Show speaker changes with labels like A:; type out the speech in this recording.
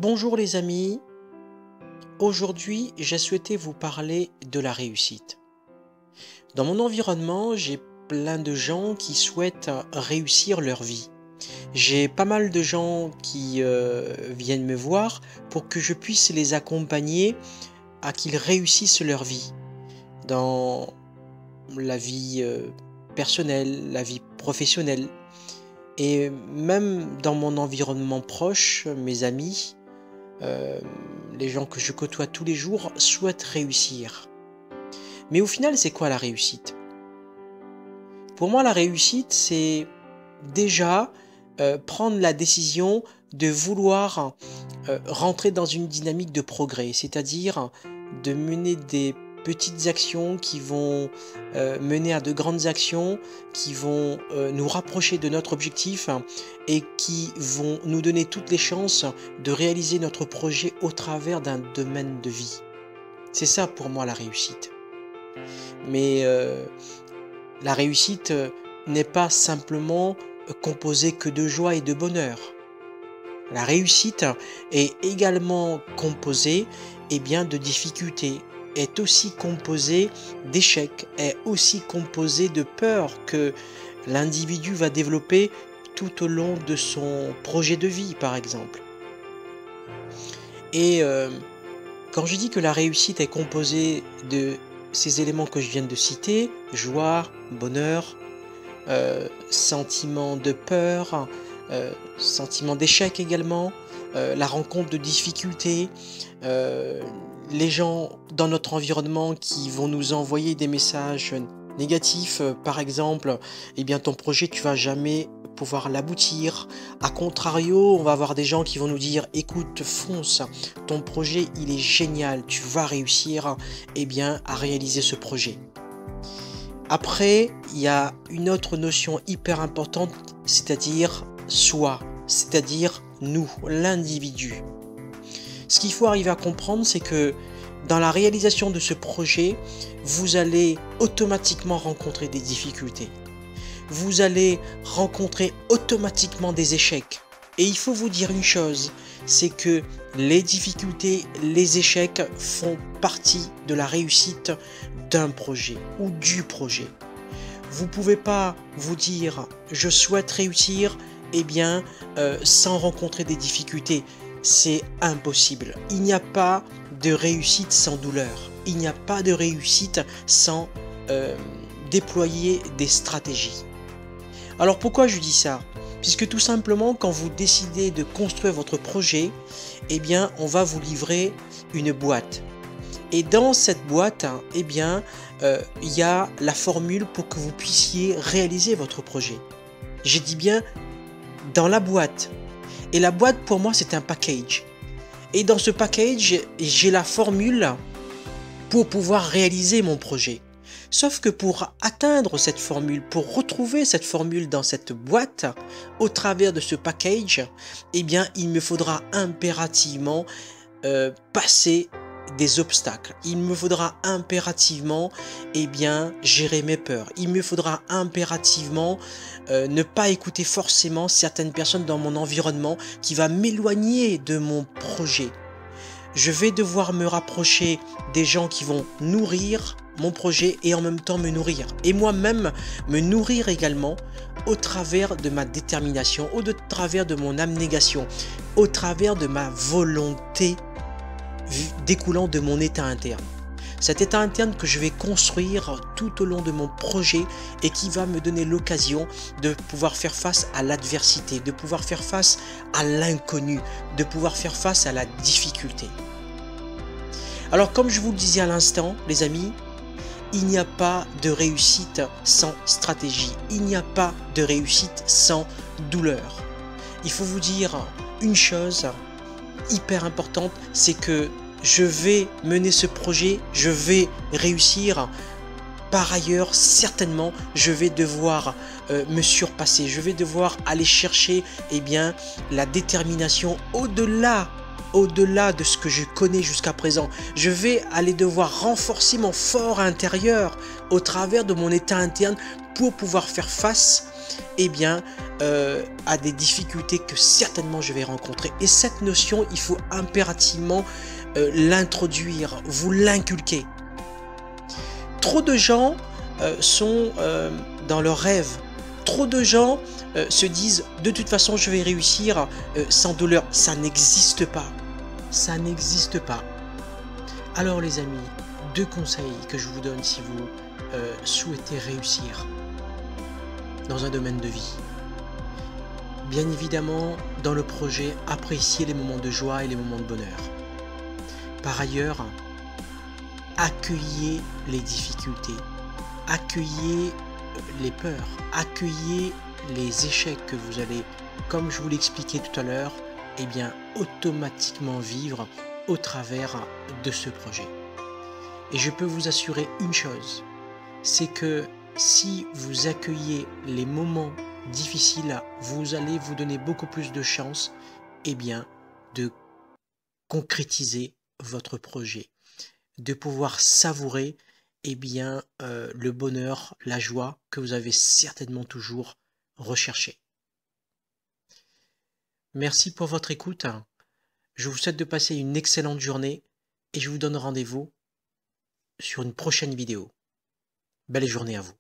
A: Bonjour les amis, aujourd'hui j'ai souhaité vous parler de la réussite. Dans mon environnement, j'ai plein de gens qui souhaitent réussir leur vie. J'ai pas mal de gens qui viennent me voir pour que je puisse les accompagner à qu'ils réussissent leur vie. Dans la vie personnelle, la vie professionnelle. Et même dans mon environnement proche, mes amis, euh, les gens que je côtoie tous les jours souhaitent réussir. Mais au final, c'est quoi la réussite? Pour moi, la réussite, c'est déjà prendre la décision de vouloir rentrer dans une dynamique de progrès, c'est-à-dire de mener des petites actions qui vont mener à de grandes actions, qui vont nous rapprocher de notre objectif et qui vont nous donner toutes les chances de réaliser notre projet au travers d'un domaine de vie. C'est ça pour moi la réussite. Mais la réussite n'est pas simplement composée que de joie et de bonheur. La réussite est également composée de difficultés, est aussi composée d'échecs, est aussi composée de peurs que l'individu va développer tout au long de son projet de vie, par exemple. Et quand je dis que la réussite est composée de ces éléments que je viens de citer, joie, bonheur, sentiment de peur, sentiment d'échec également, la rencontre de difficultés, les gens dans notre environnement qui vont nous envoyer des messages négatifs, par exemple, ton projet tu vas jamais pouvoir l'aboutir. A contrario, on va avoir des gens qui vont nous dire écoute, fonce, ton projet il est génial, tu vas réussir à réaliser ce projet. Après, il y a une autre notion hyper importante, c'est-à-dire soi, c'est-à-dire nous, l'individu. Ce qu'il faut arriver à comprendre, c'est que dans la réalisation de ce projet, vous allez automatiquement rencontrer des difficultés. Vous allez rencontrer automatiquement des échecs. Et il faut vous dire une chose, c'est que les difficultés, les échecs font partie de la réussite d'un projet ou du projet. Vous ne pouvez pas vous dire je souhaite réussir sans rencontrer des difficultés. C'est impossible. Il n'y a pas de réussite sans douleur. Il n'y a pas de réussite sans déployer des stratégies. Alors pourquoi je dis ça? Puisque tout simplement quand vous décidez de construire votre projet, on va vous livrer une boîte. Et dans cette boîte, il y a la formule pour que vous puissiez réaliser votre projet. J'ai dit bien dans la boîte. Et la boîte pour moi c'est un package. Et dans ce package, j'ai la formule pour pouvoir réaliser mon projet. Sauf que pour atteindre cette formule, pour retrouver cette formule dans cette boîte, au travers de ce package, il me faudra impérativement passer des obstacles. Il me faudra impérativement gérer mes peurs. Il me faudra impérativement ne pas écouter forcément certaines personnes dans mon environnement qui va m'éloigner de mon projet. Je vais devoir me rapprocher des gens qui vont nourrir mon projet et en même temps me nourrir. Et moi-même me nourrir également au travers de ma détermination, au travers de mon abnégation, au travers de ma volonté découlant de mon état interne. Cet état interne que je vais construire tout au long de mon projet et qui va me donner l'occasion de pouvoir faire face à l'adversité, de pouvoir faire face à l'inconnu, de pouvoir faire face à la difficulté. Alors comme je vous le disais à l'instant, les amis, il n'y a pas de réussite sans stratégie. Il n'y a pas de réussite sans douleur. Il faut vous dire une chose hyper importante, c'est que je vais mener ce projet, je vais réussir. Par ailleurs, certainement, je vais devoir me surpasser. Je vais devoir aller chercher la détermination au-delà de ce que je connais jusqu'à présent. Je vais aller devoir renforcer mon fort intérieur au travers de mon état interne pour pouvoir faire face eh bien, à des difficultés que certainement je vais rencontrer. Et cette notion, il faut impérativement l'introduire, vous l'inculquer. Trop de gens sont dans leurs rêves. Trop de gens se disent de toute façon je vais réussir sans douleur. Ça n'existe pas. Ça n'existe pas. Alors les amis, 2 conseils que je vous donne si vous souhaitez réussir dans un domaine de vie. Bien évidemment, dans le projet, appréciez les moments de joie et les moments de bonheur. Par ailleurs, accueillez les difficultés, accueillez les peurs, accueillez les échecs que vous allez, comme je vous l'expliquais tout à l'heure, eh bien automatiquement vivre au travers de ce projet. Et je peux vous assurer une chose, c'est que si vous accueillez les moments difficiles, vous allez vous donner beaucoup plus de chances, eh bien, de concrétiser votre projet, de pouvoir savourer eh bien, le bonheur, la joie que vous avez certainement toujours recherché. Merci pour votre écoute. Je vous souhaite de passer une excellente journée et je vous donne rendez-vous sur une prochaine vidéo. Belle journée à vous.